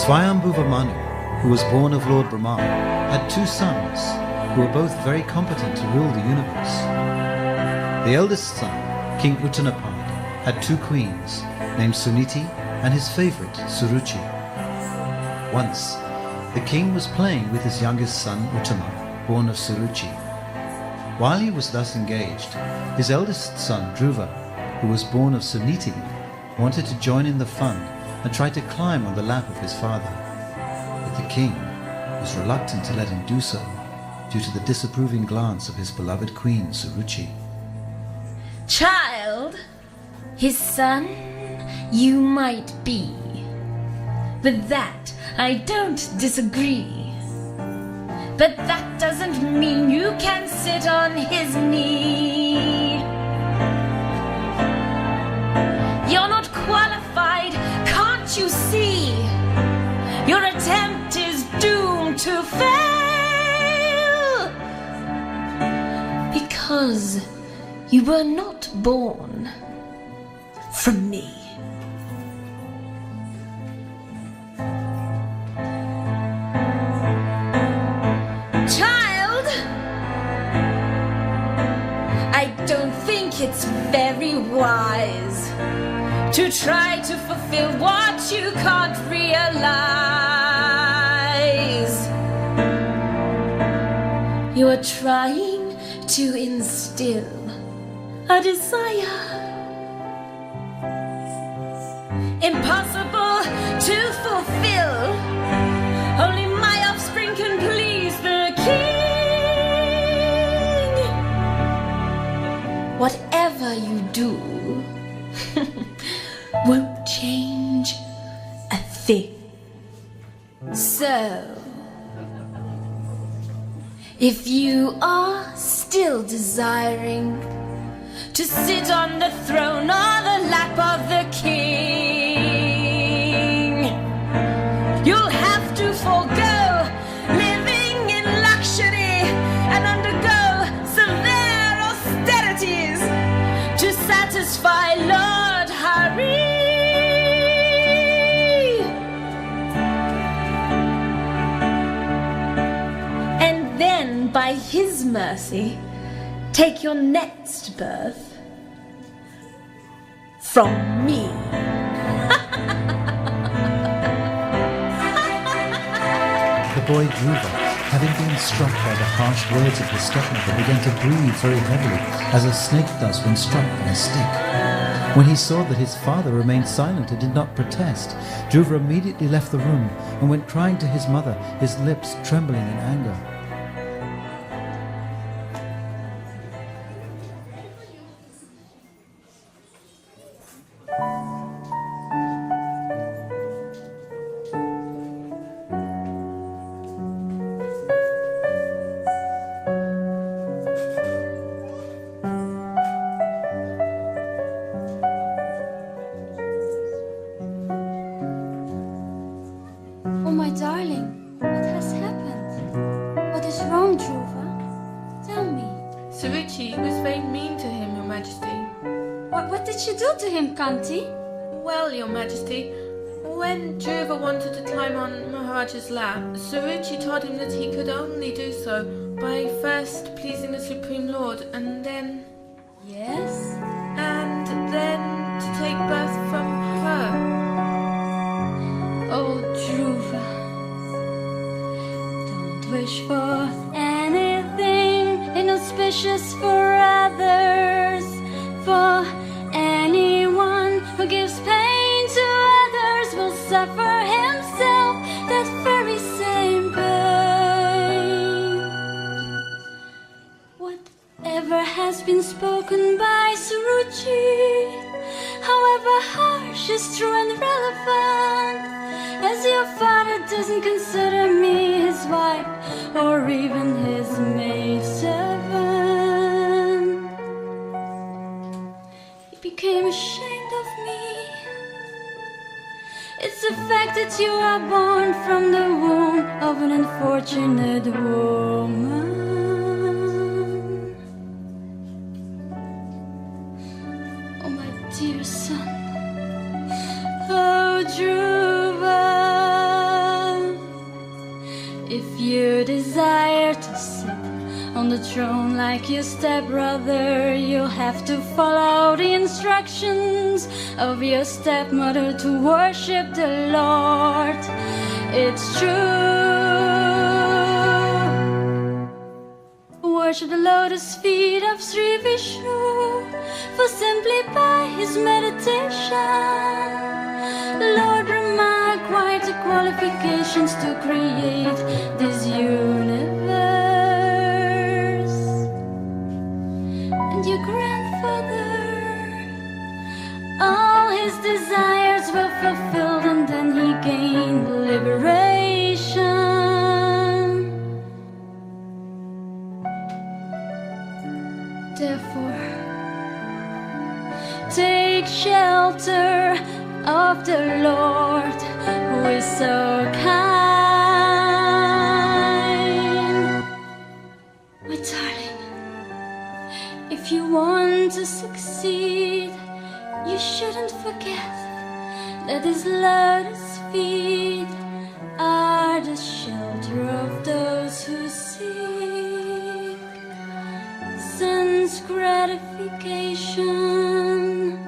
Swayambhuva Manu, who was born of Lord Brahma, had two sons who were both very competent to rule the universe. The eldest son, King Uttanapad, had two queens named Suniti and his favorite, Suruchi. Once, the king was playing with his youngest son, Uttama, born of Suruchi. While he was thus engaged, his eldest son, Dhruva, who was born of Suniti, wanted to join in the fun and tried to climb on the lap of his father. But the king was reluctant to let him do so due to the disapproving glance of his beloved queen, Suruchi. Child, his son you might be. With that, I don't disagree. But that doesn't mean you can sit on his knee. You're not qualified, can't you see? Your attempt is doomed to fail. Because you were not born from me. Child, I don't think it's very wise to try to fulfill what you can't realize. You are trying to instill a desire impossible to fulfill. Only my offspring can please the king. Whatever you do won't change a thing. So, if you are still desiring to sit on the throne or the lap of the king, you'll have to forego living in luxury and undergo severe austerities to satisfy Lord Hari. And then, by his mercy, take your next birth from me. The boy Dhruva, having been struck by the harsh words of his stepmother, began to breathe very heavily, as a snake does when struck by a stick. When he saw that his father remained silent and did not protest, Dhruva immediately left the room and went crying to his mother, his lips trembling in anger. Oh, my darling, what has happened? What is wrong, Dhruva? Tell me. Suruchi was very mean to him, Your Majesty. What did she do to him, Kanti? Well, Your Majesty, when Dhruva wanted to climb on Maharaja's lap, Suruchi told him that he could only do so by first pleasing the Supreme Lord and then Yes? to take birth from her. Oh, Dhruva, don't wish for anything inauspicious for others. For anyone who gives pain to others will suffer himself that very same pain. Whatever has been spoken by Suruchi, however harsh, is true and relevant, as your father doesn't consider me his wife or even his maidservant. He became ashamed of me. It's the fact that you are born from the womb of an unfortunate woman. Oh, my dear son. Oh, Dhruva. on the throne like your stepbrother. You'll have to follow the instructions of your stepmother to worship the Lord. It's true. Worship the lotus feet of Sri Vishnu, for simply by his meditation Lord Brahma acquired the qualifications to create this universe. And your grandfather, all his desires were fulfilled, and then he gained liberation. Therefore, take shelter of the Lord, who is so kind. My darling, if you want to succeed, you shouldn't forget that his lotus feet are the shelter of those who seek sense gratification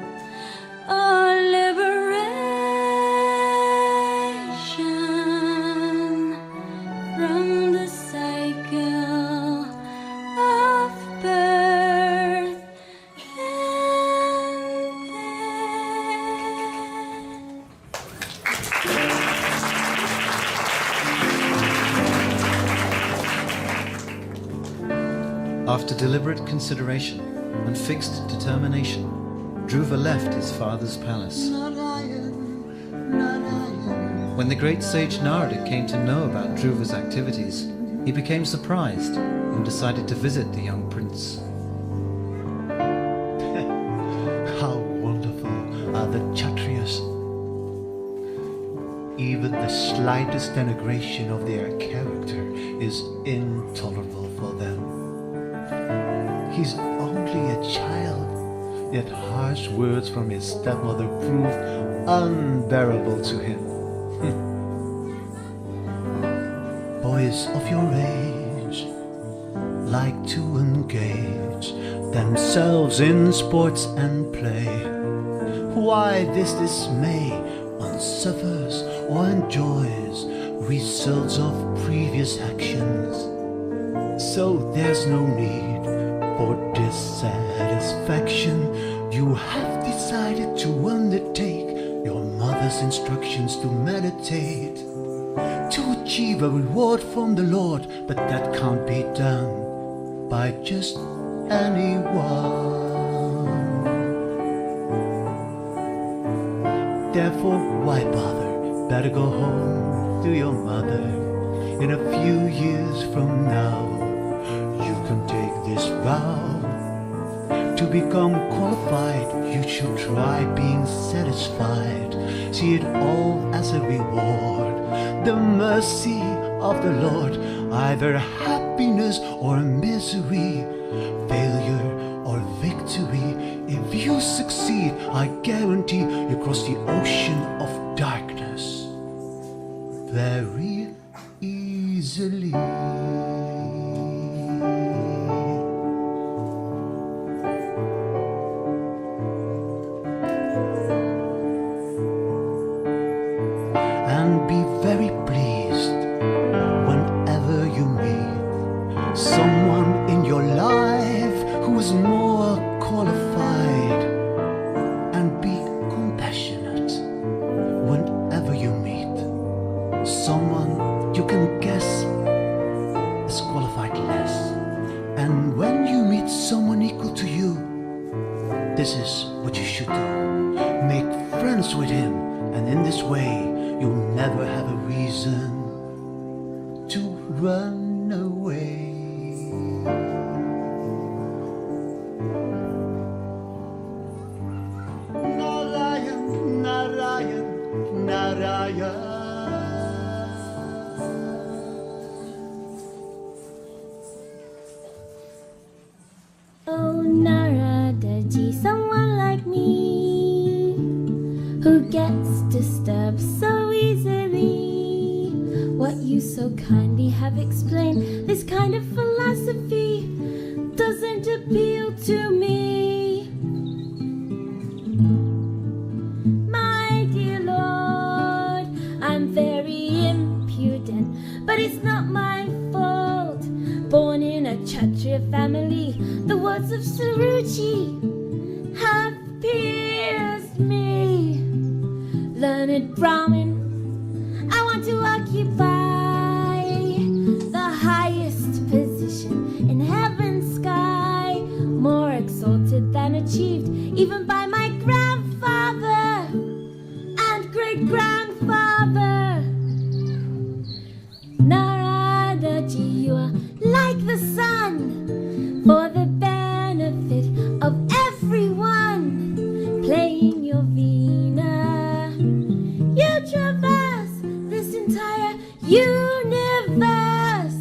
or liberation from the cycle of birth and death. After deliberate consideration and fixed determination, Dhruva left his father's palace. When the great sage Narada came to know about Dhruva's activities, he became surprised and decided to visit the young prince. How wonderful are the Kshatriyas! Even the slightest denigration of their character is intolerable for them. He's only a child, yet harsh words from his stepmother proved unbearable to him. Boys of your age like to engage themselves in sports and play. Why this dismay? One suffers or enjoys results of previous actions. So there's no need for dissatisfaction. You have decided to undertake your mother's instructions to meditate, to achieve a reward from the Lord, but that can't be done by just anyone. Therefore, why bother? Better go home to your mother. In a few years from now, you can take this vow. To become qualified, you should try being satisfied. See it all as a reward, the mercy of the Lord, either happiness or misery, failure or victory. If you succeed, I guarantee you cross the ocean of darkness very easily. And be very pleased whenever you meet someone in your life who is more qualified, and be compassionate whenever you meet someone you can guess is qualified less. And when you meet someone equal to you, this is what you should do. Make friends with him, and in this way you'll never have a reason to run away. Narayan, Narayan, Narayan. Oh, Narada-ji, someone like me, who gets disturbed so easily. What you so kindly have explained, this kind of philosophy but it's not my fault. Born in a Kshatriya family, the words of Suruchi have pierced me. Learned Brahmin, I want to occupy the highest position in heaven's sky, more exalted than achieved even by my grandfather and great-grandfather. Naradaji, you are like the sun, for the benefit of everyone, playing your veena. You traverse this entire universe.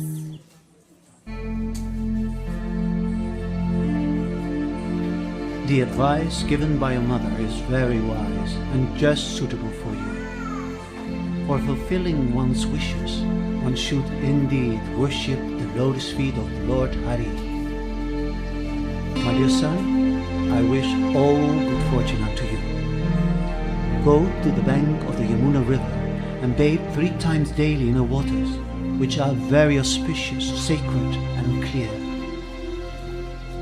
The advice given by your mother is very wise and just suitable for you. For fulfilling one's wishes, one should indeed worship the lotus feet of the Lord Hari. My dear son, I wish all good fortune unto you. Go to the bank of the Yamuna River and bathe 3 times daily in her waters, which are very auspicious, sacred, and clear.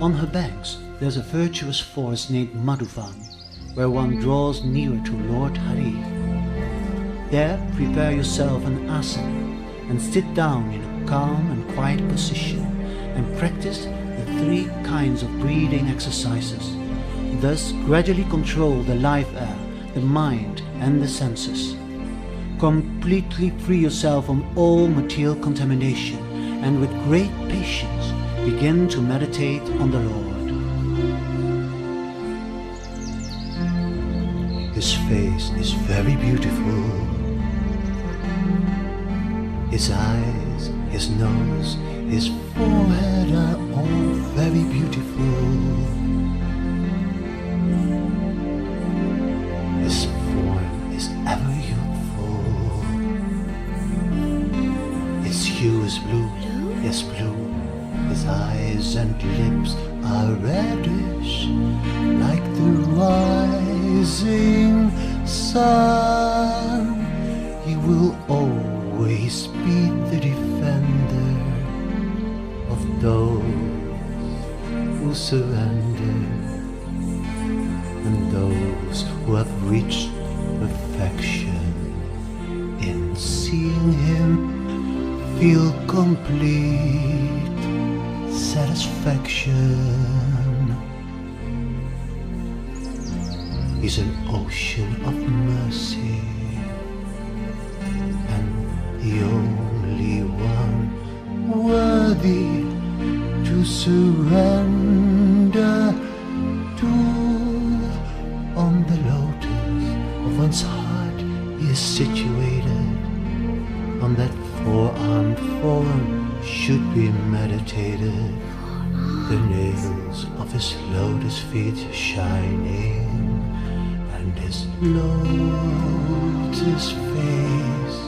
On her banks, there's a virtuous forest named Madhuvan, where one draws nearer to Lord Hari. There, prepare yourself an asana and sit down in a calm and quiet position and practice the 3 kinds of breathing exercises. Thus, gradually control the life air, the mind, and the senses. Completely free yourself from all material contamination and with great patience begin to meditate on the Lord. His face is very beautiful. His eyes, his nose, his forehead are all very beautiful. His form is ever youthful. His hue is blue, yes blue. His eyes and lips are reddish, like the rising sun. He will always be the defender of those who surrender, and those who have reached perfection. In seeing him, feel complete satisfaction. He's an ocean of mercy, and the only one worthy to surrender to. On the lotus of one's heart he is situated. On that four-armed form should be meditated. The nails of his lotus feet shining, and his lotus face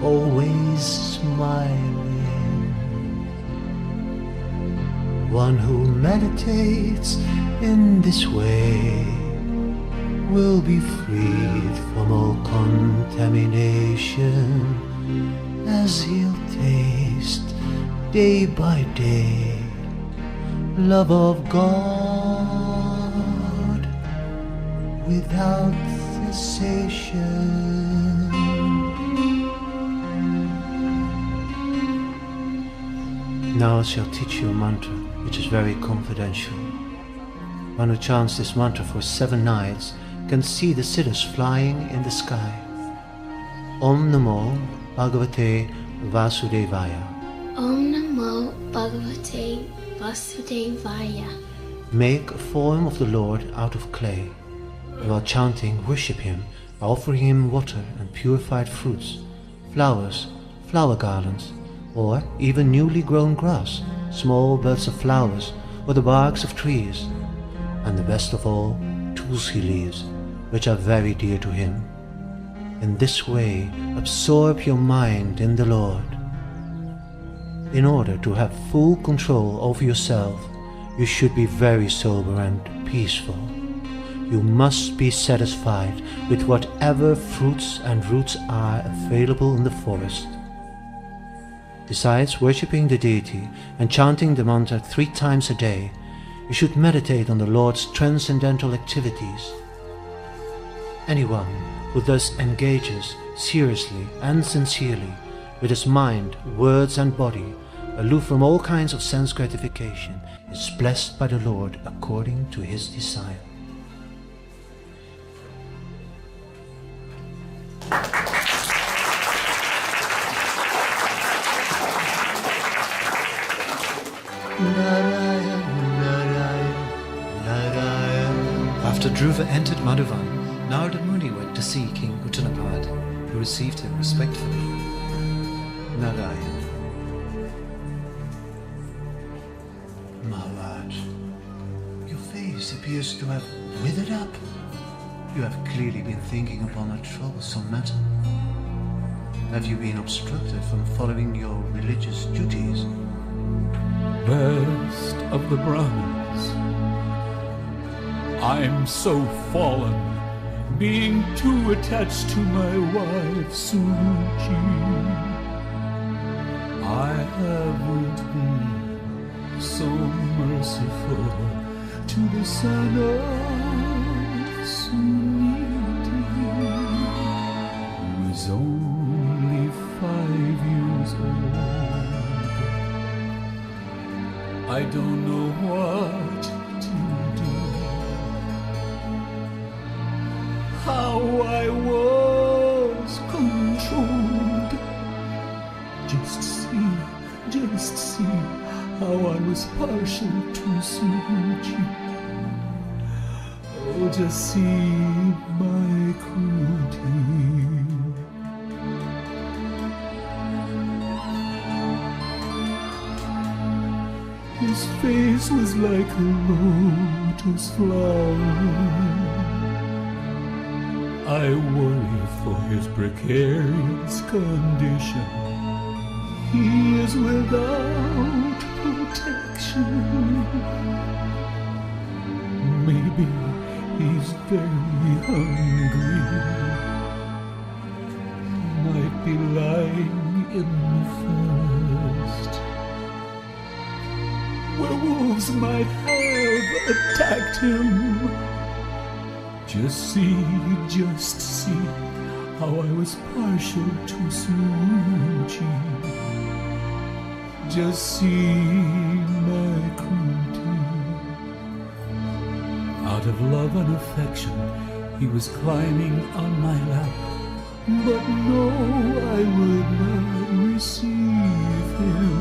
always smiling. One who meditates in this way will be freed from all contamination, as he'll taste day by day love of God without cessation. Now I shall teach you a mantra which is very confidential. One who chants this mantra for 7 nights can see the siddhas flying in the sky. Om Namo Bhagavate Vasudevaya. Om Namo Bhagavate Vasudevaya. Make a form of the Lord out of clay. While chanting, worship him by offering him water and purified fruits, flowers, flower garlands, or even newly grown grass, small buds of flowers, or the barks of trees, and the best of all, tulsi leaves, which are very dear to him. In this way, absorb your mind in the Lord. In order to have full control over yourself, you should be very sober and peaceful. You must be satisfied with whatever fruits and roots are available in the forest. Besides worshipping the deity and chanting the mantra 3 times a day, you should meditate on the Lord's transcendental activities. Anyone who thus engages seriously and sincerely with his mind, words and body, aloof from all kinds of sense gratification, is blessed by the Lord according to his desire. After Dhruva entered Madhuvan, Narada Muni went to see King Uttanapad, who received him respectfully. Narayan. Maharaj, your face appears to have withered up. You have clearly been thinking upon a troublesome matter. Have you been obstructed from following your religious duties? Best of the Brahmins, I'm so fallen, being too attached to my wife Suchi. I haven't been so merciful to the son of Suniti, who is only 5 years old. I don't know what to do. How I was controlled. Just see how I was partial to Suchi. Oh, just see my cruelty. His face was like a lotus flower. I worry for his precarious condition. He is without protection. Maybe he's very hungry. Might be lying in the forest, where wolves might have attacked him. Just see how I was partial to Suchi. Just see my cruelty. Out of love and affection, he was climbing on my lap. But no, I would not receive him.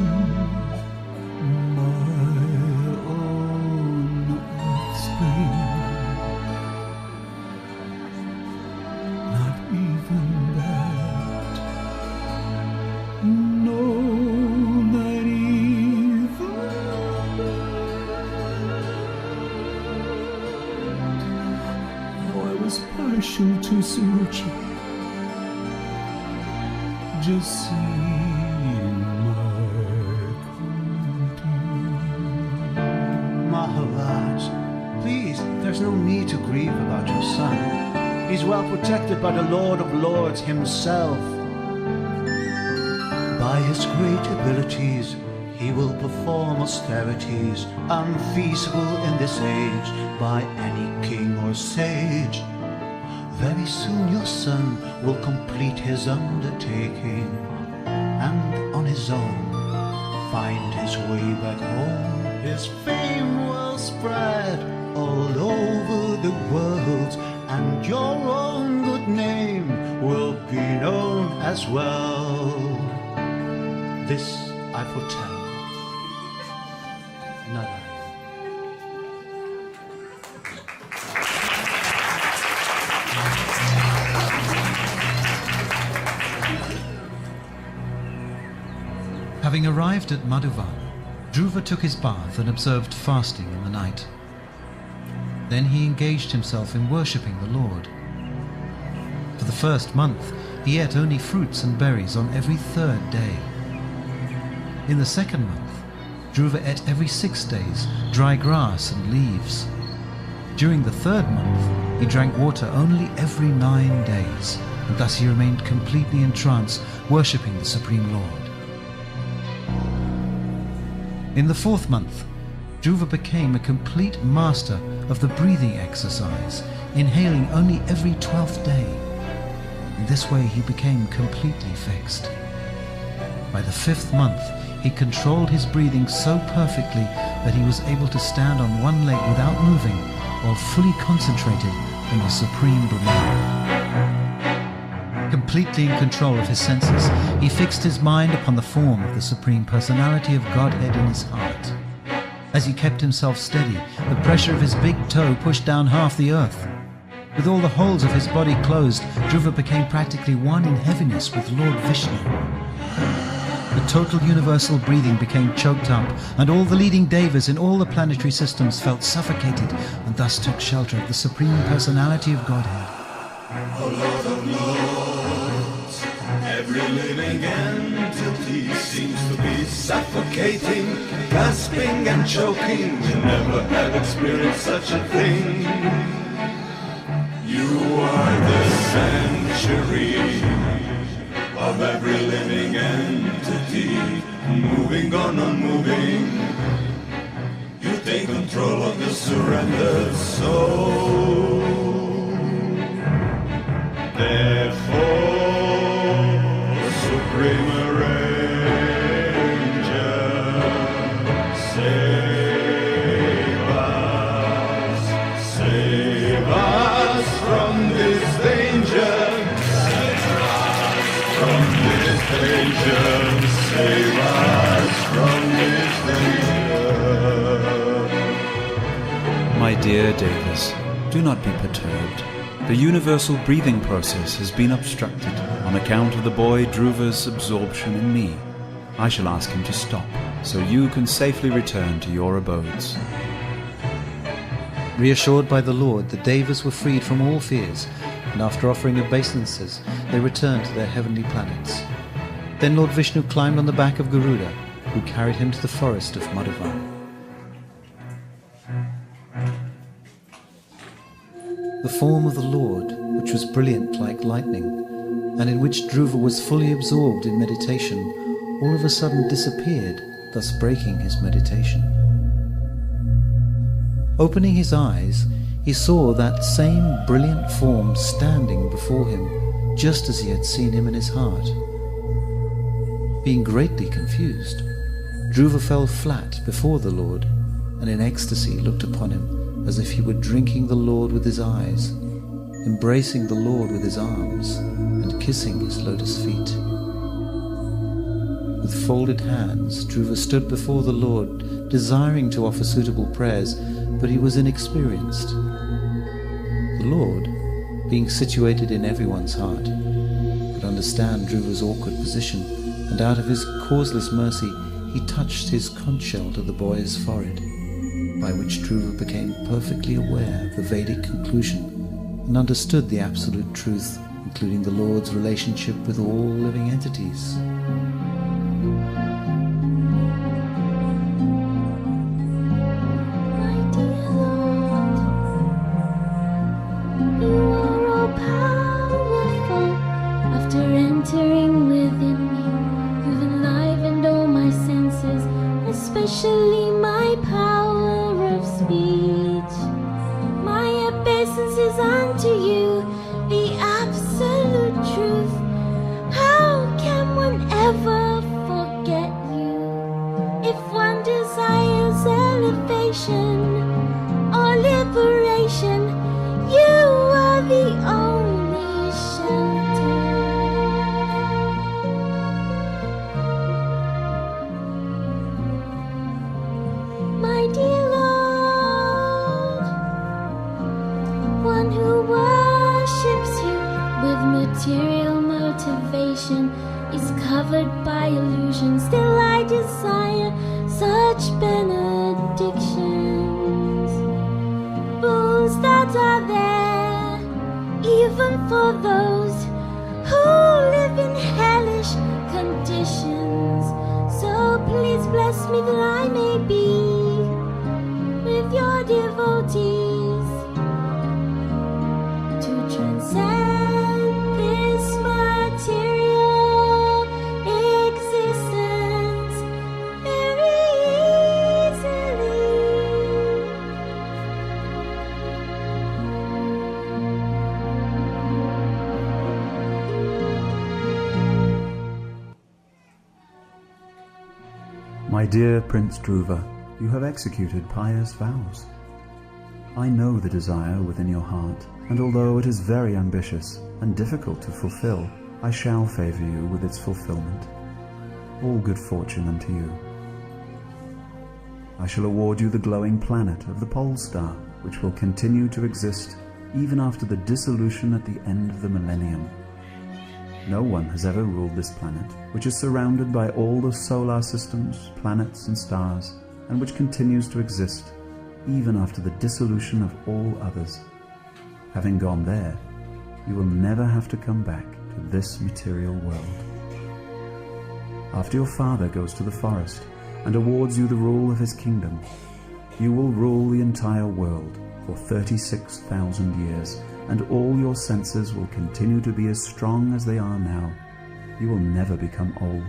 To Suchi, just see my cruelty. Maharaj, please, there's no need to grieve about your son. He's well protected by the Lord of Lords himself. By his great abilities, he will perform austerities unfeasible in this age by any king or sage. Very soon your son will complete his undertaking, and on his own find his way back home. His fame will spread all over the world, and your own good name will be known as well. This I foretell. Narayan. Having arrived at Madhuvan, Dhruva took his bath and observed fasting in the night. Then he engaged himself in worshipping the Lord. For the first month, he ate only fruits and berries on every 3rd day. In the second month, Dhruva ate every 6 days dry grass and leaves. During the 3rd month, he drank water only every 9 days, and thus he remained completely entranced, worshipping the Supreme Lord. In the 4th month, Dhruva became a complete master of the breathing exercise, inhaling only every 12th day. In this way he became completely fixed. By the 5th month, he controlled his breathing so perfectly that he was able to stand on one leg without moving while fully concentrated on the Supreme Brahman. Completely in control of his senses, he fixed his mind upon the form of the Supreme Personality of Godhead in his heart. As he kept himself steady, the pressure of his big toe pushed down half the earth. With all the holes of his body closed, Dhruva became practically one in heaviness with Lord Vishnu. The total universal breathing became choked up, and all the leading devas in all the planetary systems felt suffocated and thus took shelter of the Supreme Personality of Godhead. O Lord of Lords, every living entity seems to be suffocating, gasping and choking. We never have experienced such a thing. You are the sanctuary of every living entity, moving or non-moving. You take control of the surrendered soul. Therefore, Supreme Arranger, save us from this danger. From this danger, save us from this danger. My dear Devas, do not be perturbed. The universal breathing process has been obstructed on account of the boy Dhruva's absorption in me. I shall ask him to stop, so you can safely return to your abodes. Reassured by the Lord, the Devas were freed from all fears, and after offering obeisances, they returned to their heavenly planets. Then Lord Vishnu climbed on the back of Garuda, who carried him to the forest of Madhavan. The form of the Lord, which was brilliant like lightning, and in which Dhruva was fully absorbed in meditation, all of a sudden disappeared, thus breaking his meditation. Opening his eyes, he saw that same brilliant form standing before him, just as he had seen him in his heart. Being greatly confused, Dhruva fell flat before the Lord, and in ecstasy looked upon him as if he were drinking the Lord with his eyes, embracing the Lord with his arms, and kissing his lotus feet. With folded hands, Dhruva stood before the Lord, desiring to offer suitable prayers, but he was inexperienced. The Lord, being situated in everyone's heart, could understand Dhruva's awkward position, and out of his causeless mercy, he touched his conch shell to the boy's forehead, by which Dhruva became perfectly aware of the Vedic conclusion and understood the absolute truth, including the Lord's relationship with all living entities. My dear Lord, you are all powerful. After entering within me, you've enlivened all my senses, especially my power of speech. My obeisance is unto you, the absolute truth. How can one ever forget you? If one desires elevation or liberation, you are the only shelter. My dear Lord, one who worships you with material motivation is covered by illusion. Still I desire such benedictions, rules that are there even for those who live in hellish conditions. So please bless me that I may be with your devotees to transcend this material existence. There is My dear Prince Dhruva, you have executed pious vows. I know the desire within your heart, and although it is very ambitious and difficult to fulfill, I shall favor you with its fulfillment. All good fortune unto you. I shall award you the glowing planet of the pole star, which will continue to exist even after the dissolution at the end of the millennium. No one has ever ruled this planet, which is surrounded by all the solar systems, planets and stars, and which continues to exist even after the dissolution of all others. Having gone there, you will never have to come back to this material world. After your father goes to the forest and awards you the rule of his kingdom, you will rule the entire world for 36,000 years, and all your senses will continue to be as strong as they are now. You will never become old.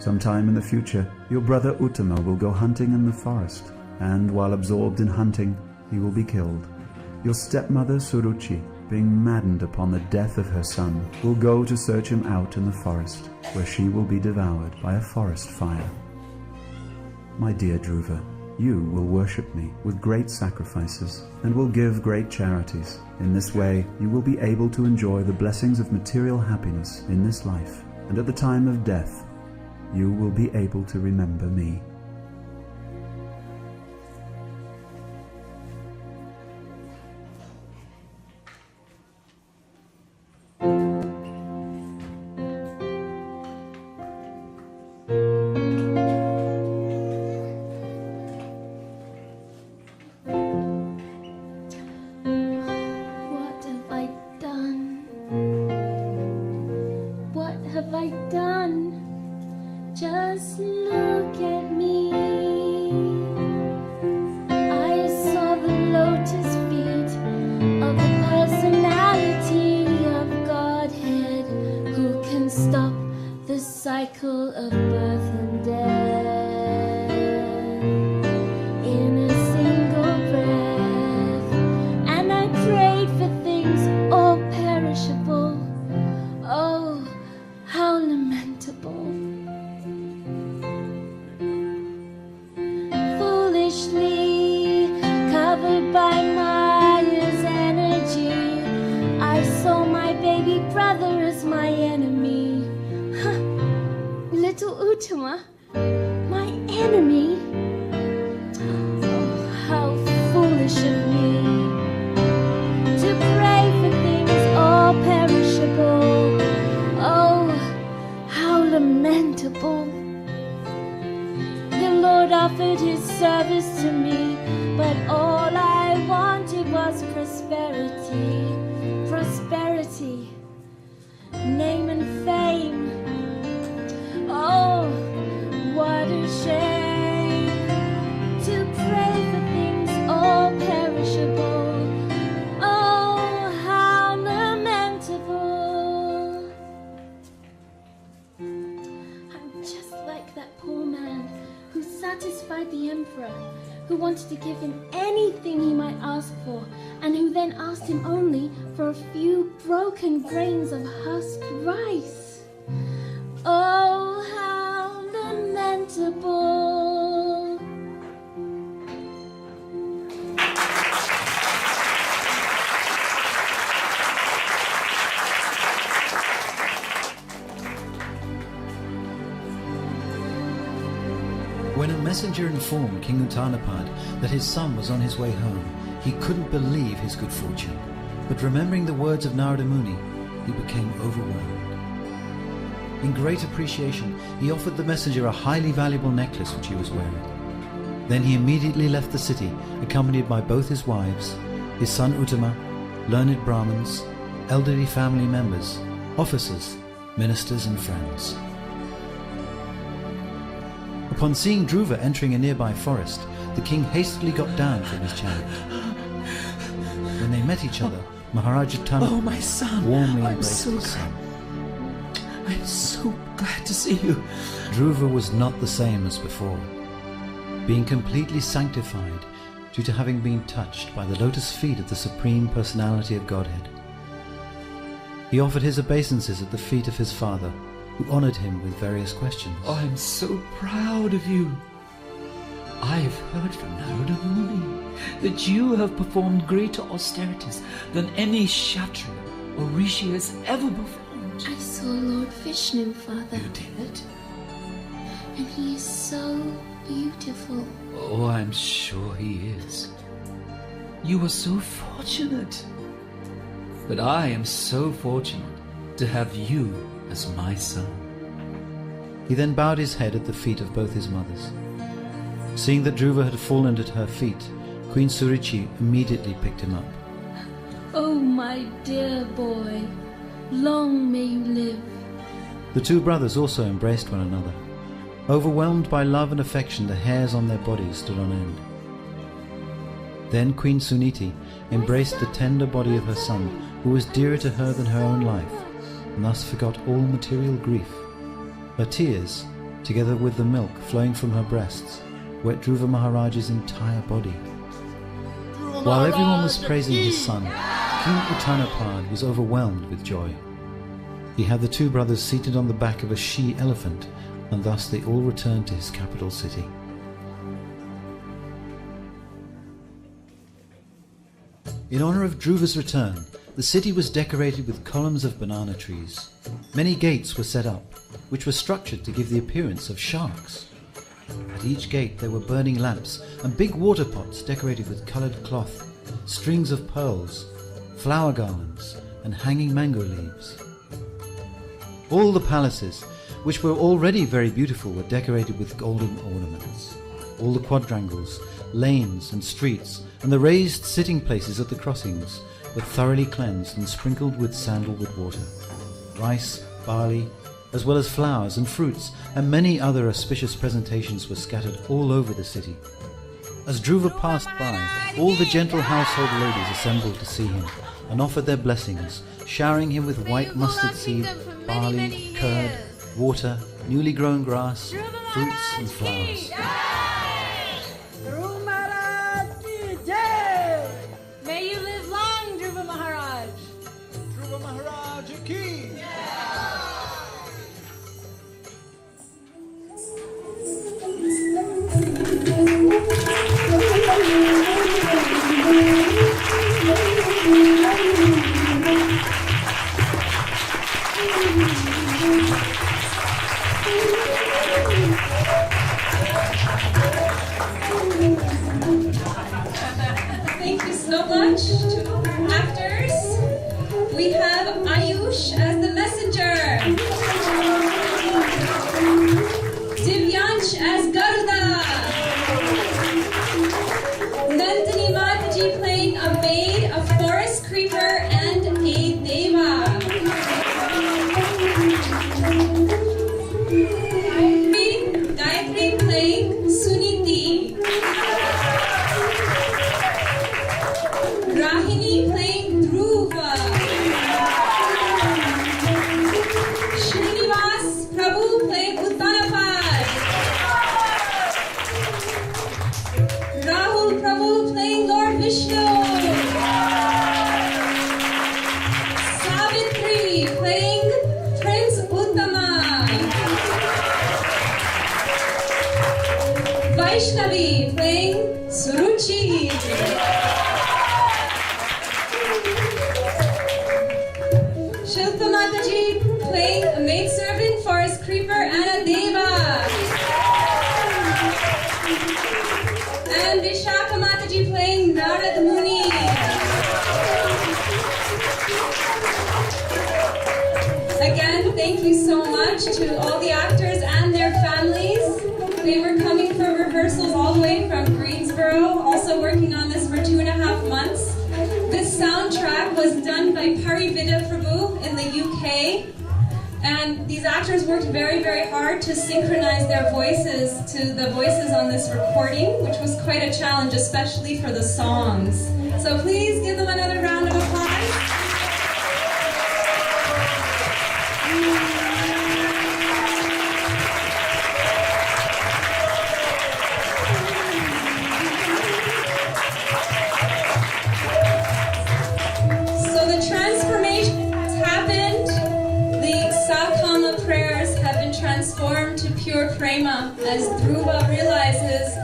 Sometime in the future, your brother Uttama will go hunting in the forest, and while absorbed in hunting, he will be killed. Your stepmother Suruchi, being maddened upon the death of her son, will go to search him out in the forest, where she will be devoured by a forest fire. My dear Dhruva, you will worship me with great sacrifices and will give great charities. In this way, you will be able to enjoy the blessings of material happiness in this life, and at the time of death, you will be able to remember me. Just look at me. I saw the lotus feet of the personality of Godhead, who can stop the cycle of birth and death in a single breath. And I prayed for things all perishable. Oh, how lamentable. Covered by Maya's energy, I saw my baby brother as my enemy. Little Uttama, my enemy. Oh, how foolish of me to pray for things all perishable. Oh, how lamentable. The Lord offered his service to me, but all I wanted was prosperity, prosperity, name and fame. Oh, what a shame to pray for things all perishable. Oh, how lamentable. I'm just like that poor man who satisfied the emperor, who wanted to give him anything he might ask for, and who then asked him only for a few broken grains of husked rice. Oh, how lamentable. When a messenger informed King Uttanapad that his son was on his way home, he couldn't believe his good fortune. But remembering the words of Narada Muni, he became overwhelmed. In great appreciation, he offered the messenger a highly valuable necklace which he was wearing. Then he immediately left the city, accompanied by both his wives, his son Uttama, learned Brahmins, elderly family members, officers, ministers and friends. Upon seeing Dhruva entering a nearby forest, the king hastily got down from his chariot. When they met each other, Maharaja Tanu my son, warmly I'm embraced so his son. I'm so glad to see you. Dhruva was not the same as before, being completely sanctified due to having been touched by the lotus feet of the Supreme Personality of Godhead. He offered his obeisances at the feet of his father, who honoured him with various questions. I'm so proud of you. I've heard from Narada Muni that you have performed greater austerities than any Kshatriya or Rishi has ever performed. I saw Lord Vishnu, Father, You did? and he is so beautiful. Oh, I'm sure he is. You are so fortunate. But I am so fortunate to have you as my son. He then bowed his head at the feet of both his mothers. Seeing that Dhruva had fallen at her feet, Queen Surichi immediately picked him up. Oh, my dear boy, long may you live. The two brothers also embraced one another. Overwhelmed by love and affection, the hairs on their bodies stood on end. Then Queen Suniti embraced the tender body of her son, who was dearer to her than her own life, and thus forgot all material grief. Her tears, together with the milk flowing from her breasts, wet Dhruva Maharaja's entire body. While everyone was praising his son, King Uttanapad was overwhelmed with joy. He had the two brothers seated on the back of a she-elephant, and thus they all returned to his capital city. In honor of Dhruva's return, the city was decorated with columns of banana trees. Many gates were set up, which were structured to give the appearance of sharks. At each gate there were burning lamps and big water pots decorated with coloured cloth, strings of pearls, flower garlands, and hanging mango leaves. All the palaces, which were already very beautiful, were decorated with golden ornaments. All the quadrangles, lanes and streets, and the raised sitting places at the crossings were thoroughly cleansed and sprinkled with sandalwood water. Rice, barley, as well as flowers and fruits, and many other auspicious presentations were scattered all over the city. As Dhruva passed by, all the gentle household ladies assembled to see him, and offered their blessings, showering him with white mustard seed, barley, curd, water, newly grown grass, fruits and flowers. May you live long, Dhruva Maharaj. Dhruva Maharaj ki! Thank you so much to our actors. We have Ayush as the messenger, Divyansh as Garuda, Nandini Mataji playing a maid, a forest creeper, and a deva. Gayatri playing Suniti. Rahini playing Dhruva. Srinivas Prabhu playing Uttanapad. Rahul Prabhu playing Lord Vishnu. Savitri playing Prince Uttama. Vaishnavi playing Suruchi. Shilpa Mataji playing a maidservant, forest creeper, and a deva. And Vishaka Mataji playing Narada Muni. Again, thank you so much to all the actors and their families. They were coming for rehearsals all the way from Greensboro, also working on this for 2.5 months. This soundtrack was done by Parividha Prabhu in the UK, and these actors worked very, very hard to synchronize their voices to the voices on this recording, which was quite a challenge, especially for the songs. So please give them another round of applause. So the transformation has happened. The Sakama prayers prema as Dhruva realizes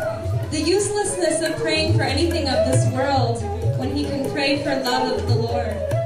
the uselessness of praying for anything of this world when he can pray for love of the Lord.